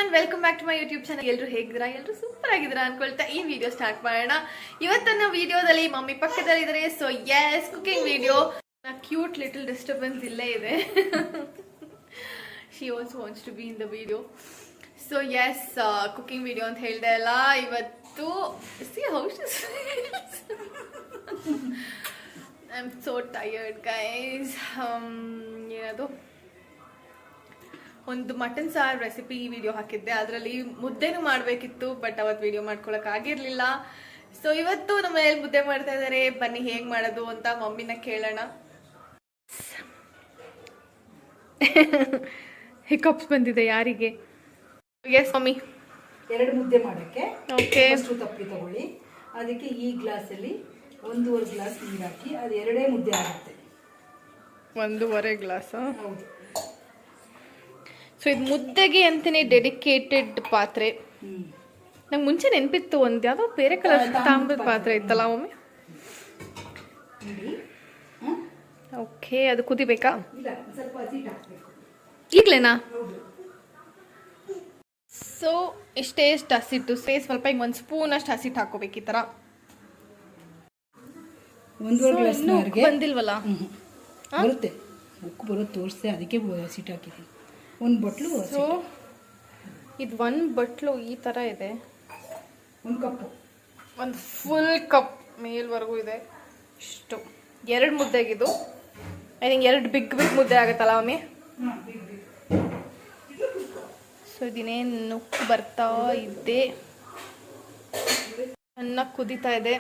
Everyone, welcome back to my YouTube channel. ಎಲ್ಲರೂ ಹೇಗಿದ್ದೀರಾ? ಎಲ್ಲರೂ ಸೂಪರ್ ಆಗಿದ್ದೀರಾ ಅನ್ಕೊಳ್ತಾ ಈ ವಿಡಿಯೋ ಸ್ಟಾರ್ಟ್ ಮಾಡೋಣ. ಇವತ್ತಿನ ವಿಡಿಯೋದಲ್ಲಿ ಮಮ್ಮಿ ಪಕ್ಕದಲ್ಲಿ ಇದ್ದಾರೆ. So yes, cooking video. Cute little disturbance ಇಲ್ಲೇ ಇದೆ. She also wants to be in the video. So yes, cooking video ಅಂತ ಹೇಳ್ದೆ ಅಲ್ಲ ಇವತ್ತು. See how she feels. I am so tired guys. ಏನದು, ಒಂದು ಮಟನ್ ಸಾರ್ ರೆಸಿಪಿ ವಿಡಿಯೋ ಹಾಕಿದ್ದೆ, ಅದರಲ್ಲಿ ಮುದ್ದೆನೂ ಮಾಡಬೇಕಿತ್ತು, ಬಟ್ ಅವತ್ತು ವಿಡಿಯೋ ಮಾಡ್ಕೊಳಕ್ ಆಗಿರ್ಲಿಲ್ಲ. ಸೊ ಇವತ್ತು ನಮ್ಮ ಮನೇಲಿ ಮುದ್ದೆ ಮಾಡ್ತಾ ಇದ್ದಾರೆ. ಬನ್ನಿ ಹೇಗ್ ಮಾಡೋದು ಅಂತ ಮಮ್ಮಿನ ಕೇಳೋಣ. ಹಿಕಪ್ಸ್ ಬಂದಿದೆ ಯಾರಿಗೆ? S mummy. 2 ಮುದ್ದೆ ಮಾಡಕ್ಕೆ ಓಕೆ, ತಪ್ಪಿ ತಗೊಳ್ಳಿ. ಅದಕ್ಕೆ ಈ ಗ್ಲಾಸಲ್ಲಿ 1.5 ಗ್ಲಾಸ್ ನೀರು ಹಾಕಿ, ಅದು 2 ಮುದ್ದೆ ಆಗುತ್ತೆ. 1.5 ಗ್ಲಾಸ್. ಹೌದು. ಸೊ ಇದು ಮುದ್ದೆಗೆ ಅಂತಾನೆ ಡೆಡಿಕೇಟೆಡ್ ಪಾತ್ರೆ. ನಂಗೆ ಮುಂಚೆ ನೆನಪಿತ್ತು, ಒಂದು ಯಾವುದೋ ಬೇರೆ ಕಲರ್ ತಾಮ್ರದ ಪಾತ್ರೆ ಇತ್ತಲ್ಲ ಮಮ್ಮಿ. ಓಕೆ, ಅದು ಕುದಿಬೇಕಾ? ಈಗಲೇನಾ? ಸೊ ಇಷ್ಟೇ ಹಸಿಟ್ಟು ಸ್ವಲ್ಪ ಹಿಂಗೆ 1 ಸ್ಪೂನ್ ಅಷ್ಟು ಹಸಿಟ್ಟು ಹಾಕೋಬೇಕು. ಈ ಥರ 1.5 ಗ್ಲಾಸ್ ಬಂದಿಲ್ವಲ್ಲ? ಬರುತ್ತೆ, ಉಪ್ಪು ಬರುತ್ತೆ ತೋರಿಸ್ದೆ, ಅದಕ್ಕೆ ಹಸಿಟ್ಟು ಹಾಕಿದ್ದೀನಿ. 1 ಬಟ್ಲು. ಸೊ ಇದು 1 ಬಟ್ಲು ಈ ಥರ ಇದೆ. 1 ಕಪ್ಪು, 1 ಫುಲ್ ಕಪ್ ಮೇಲ್ವರೆಗೂ ಇದೆ. ಇಷ್ಟು 2 ಮುದ್ದೆಗಿದು. ಐ ಥಿಂಕ್ 2 ಬಿಗ್ ಮುದ್ದೆ ಆಗುತ್ತಲ್ಲ ಮಮ್ಮಿ. ಸೊ ಇದಿನೇನು ನುಕ್ಕು ಬರ್ತಾ ಇದೆ, ಚೆನ್ನಾಗಿ ಕುದೀತಾ ಇದೆ.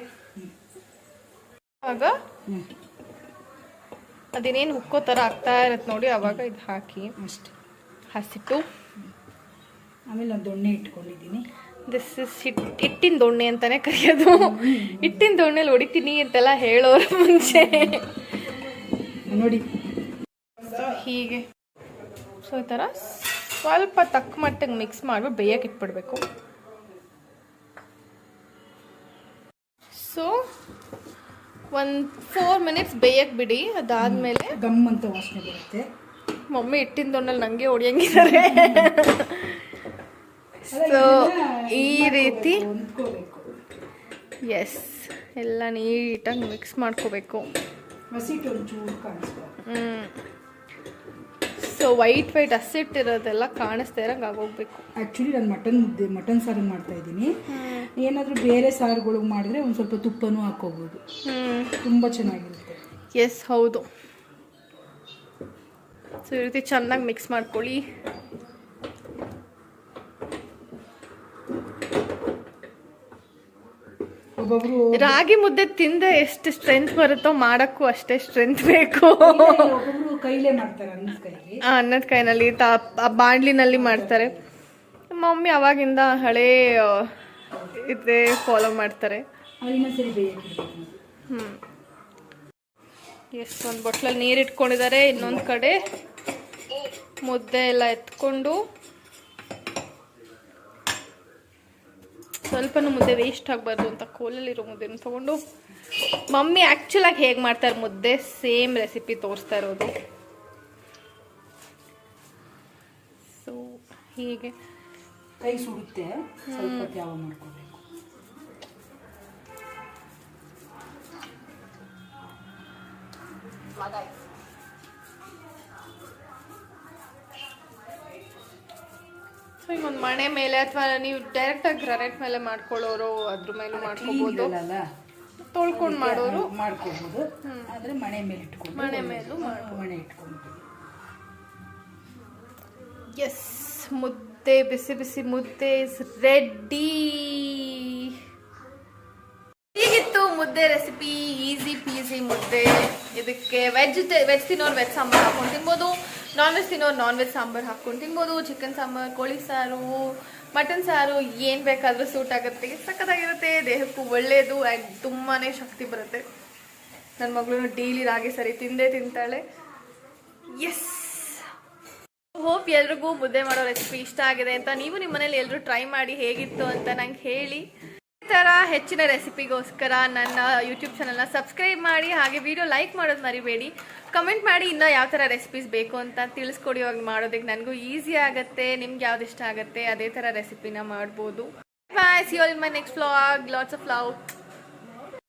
ಆಗ ಅದೇನೇನು ಉಕ್ಕೋ ಥರ ಆಗ್ತಾ ಇರತ್ತೆ ನೋಡಿ, ಅವಾಗ ಇದು ಹಾಕಿ ಅಷ್ಟೇ ಹಸಿಟ್ಟು. ಆಮೇಲೆ ಒಂದು ದೊಣ್ಣೆ ಇಟ್ಕೊಂಡಿದ್ದೀನಿ. ದಿಸ್ ಇಸ್ ಹಿಟ್ಟಿನ ದೊಣ್ಣೆ ಅಂತಾನೆ ಕರೆಯೋದು. ಹಿಟ್ಟಿನ ದೊಣ್ಣೆಲಿ ಹೊಡಿತೀನಿ ಅಂತೆಲ್ಲ ಹೇಳೋರು ಮುಂಚೆ ನೋಡಿ. ಹೀಗೆ ಸೊ ಈ ಥರ ಸ್ವಲ್ಪ ತಕ್ಕ ಮಟ್ಟಿಗೆ ಮಿಕ್ಸ್ ಮಾಡಿಬಿಟ್ಟು ಬೇಯಕ್ಕೆ ಇಟ್ಬಿಡ್ಬೇಕು. ಸೊ 4 ಮಿನಿಟ್ಸ್ ಬೇಯಕ್ಕೆ ಬಿಡಿ. ಅದಾದ್ಮೇಲೆ ಗಮ್ ಅಂತ ವಾಸನೆ ಬರುತ್ತೆ. ಮಮ್ಮಿ ಹಿಟ್ಟಿನ ದೊಣ್ಣೆಲಿ ನಂಗೆ ಹೊಡಿಯಂಗಿದ್ದಾರೆ. ಸೊ ಈ ರೀತಿ ಎಸ್ ಎಲ್ಲ ನೀಟಾಗಿ ಮಿಕ್ಸ್ ಮಾಡ್ಕೋಬೇಕು. ಸೊ ವೈಟ್ ಹಸಿಟ್ಟಿರೋದೆಲ್ಲ ಕಾಣಿಸ್ತಾ ಇರಂಗೆ ಆಗೋಗ್ಬೇಕು. ಆ್ಯಕ್ಚುಲಿ ನಾನು ಮಟನ್ ಸಾರು ಮಾಡ್ತಾ ಇದ್ದೀನಿ. ಏನಾದರೂ ಬೇರೆ ಸಾರುಗಳು ಮಾಡಿದ್ರೆ ಒಂದು ಸ್ವಲ್ಪ ತುಪ್ಪನೂ ಹಾಕೋಬೋದು, ತುಂಬ ಚೆನ್ನಾಗಿರುತ್ತೆ. ಎಸ್ ಹೌದು. ಸೊ ಈ ರೀತಿ ಚೆನ್ನಾಗಿ ಮಿಕ್ಸ್ ಮಾಡ್ಕೊಳ್ಳಿ. ಒಬ್ಬೊಬ್ರು ರಾಗಿ ಮುದ್ದೆ ತಿಂದೆ ಎಷ್ಟು ಸ್ಟ್ರೆಂತ್ ಬರುತ್ತೋ ಮಾಡಕ್ಕೂ ಅಷ್ಟೇ ಸ್ಟ್ರೆಂತ್ ಬೇಕು. ಒಬ್ಬೊಬ್ರು ಕೈಲೇ ಮಾಡ್ತಾರೆ, ಅನ್ನದ ಕೈನಲ್ಲಿ ಬಾಣ್ಲಿನಲ್ಲಿ ಮಾಡ್ತಾರೆ. ಮಮ್ಮಿ ಅವಾಗಿಂದ ಹಳೇ ಇದೇ ಫಾಲೋ ಮಾಡ್ತಾರೆ. ಎಷ್ಟು ಒಂದು ಬಟ್ಲಲ್ಲಿ ನೀರು ಇಟ್ಕೊಂಡಿದ್ದಾರೆ. ಇನ್ನೊಂದು ಕಡೆ ಮುದ್ದೆ ಎಲ್ಲ ಎತ್ಕೊಂಡು, ಸ್ವಲ್ಪನೂ ಮುದ್ದೆ ವೇಸ್ಟ್ ಆಗಬಾರ್ದು ಅಂತ ಕೋಲಲ್ಲಿರೋ ಮುದ್ದೆನ ತೊಗೊಂಡು, ಮಮ್ಮಿ ಆ್ಯಕ್ಚುಲಾಗಿ ಹೇಗೆ ಮಾಡ್ತಾರೆ ಮುದ್ದೆ ಸೇಮ್ ರೆಸಿಪಿ ತೋರಿಸ್ತಾ ಇರೋದು. ಸೊ ಹೀಗೆ ಕೈ ಸುಡುತ್ತೆ, ಸ್ವಲ್ಪ ತ್ಯಾವ ಮಾಡ್ಕೋಬೇಕು. ಸೊ ಈಗ ಒಂದು ಮಣೆ ಮೇಲೆ ಅಥವಾ ನೀವು ಡೈರೆಕ್ಟಾಗಿ ಗ್ರಾನೈಟ್ ಮೇಲೆ ಮಾಡ್ಕೊಳ್ಳೋರು ಅದ್ರ ಮೇಲೂ ಮಾಡ್ಕೋಬೋದು, ತೊಳ್ಕೊಂಡು ಮಾಡೋರು ಮಾಡ್ಕೋಬೋದು. ಆದರೆ ಮಣೆ ಮೇಲೆ ಇಟ್ಕೊಂಡು ಮಣೆ ಮೇಲೂ ಮಣೆ ಇಟ್ಕೊಂಡು. ಎಸ್, ಮುದ್ದೆ, ಬಿಸಿ ಬಿಸಿ ಮುದ್ದೆ ಇಸ್ ರೆಡಿ. ಹೀಗಿತ್ತು ಮುದ್ದೆ ರೆಸಿಪಿ. ಈಸಿ ಪೀಸಿ ಮುದ್ದೆ. ಇದಕ್ಕೆ ವೆಜ್ ತಿನ್ನೋರು ವೆಜ್ ಸಾಂಬಾರು ಹಾಕೊಂಡು ತಿನ್ಬೋದು, ನಾನ್ ವೆಜ್ ತಿನ್ನೋರು ನಾನ್ ವೆಜ್ ಸಾಂಬಾರು ಹಾಕೊಂಡು ತಿನ್ಬೋದು. ಚಿಕನ್ ಸಾಂಬಾರು, ಕೋಳಿ ಸಾರು, ಮಟನ್ ಸಾರು ಏನು ಬೇಕಾದರೂ ಸೂಟ್ ಆಗುತ್ತೆ. ಸಖತ್ತಾಗಿರುತ್ತೆ, ದೇಹಕ್ಕೂ ಒಳ್ಳೆಯದು ಆ್ಯಂಡ್ ತುಂಬಾ ಶಕ್ತಿ ಬರುತ್ತೆ. ನನ್ನ ಮಗಳು ಡೈಲಿ ರಾಗಿ ಸರಿ ತಿಂತಾಳೆ. ಎಸ್, ಹೋಪ್ ಎಲ್ರಿಗೂ ಮುದ್ದೆ ಮಾಡೋ ರೆಸಿಪಿ ಇಷ್ಟ ಆಗಿದೆ ಅಂತ. ನೀವು ನಿಮ್ಮ ಮನೇಲಿ ಎಲ್ಲರೂ ಟ್ರೈ ಮಾಡಿ ಹೇಗಿತ್ತು ಅಂತ ನಂಗೆ ಹೇಳಿ. ಥರ ಹೆಚ್ಚಿನ ರೆಸಿಪಿಗೋಸ್ಕರ ನನ್ನ ಯೂಟ್ಯೂಬ್ ಚಾನಲ್ನ ಸಬ್ಸ್ಕ್ರೈಬ್ ಮಾಡಿ, ಹಾಗೆ ವಿಡಿಯೋ ಲೈಕ್ ಮಾಡೋದು ಮರಿಬೇಡಿ. ಕಮೆಂಟ್ ಮಾಡಿ ಇನ್ನೂ ಯಾವ ಥರ ರೆಸಿಪೀಸ್ ಬೇಕು ಅಂತ ತಿಳಿಸ್ಕೊಡಿ. ಇವಾಗ ಮಾಡೋದಕ್ಕೆ ನನಗೂ ಈಸಿ ಆಗುತ್ತೆ. ನಿಮ್ಗೆ ಯಾವ್ದು ಇಷ್ಟ ಆಗುತ್ತೆ ಅದೇ ಥರ ರೆಸಿಪಿನ ಮಾಡ್ಬೋದು. Bye, see you all in my next vlog. Lots of love.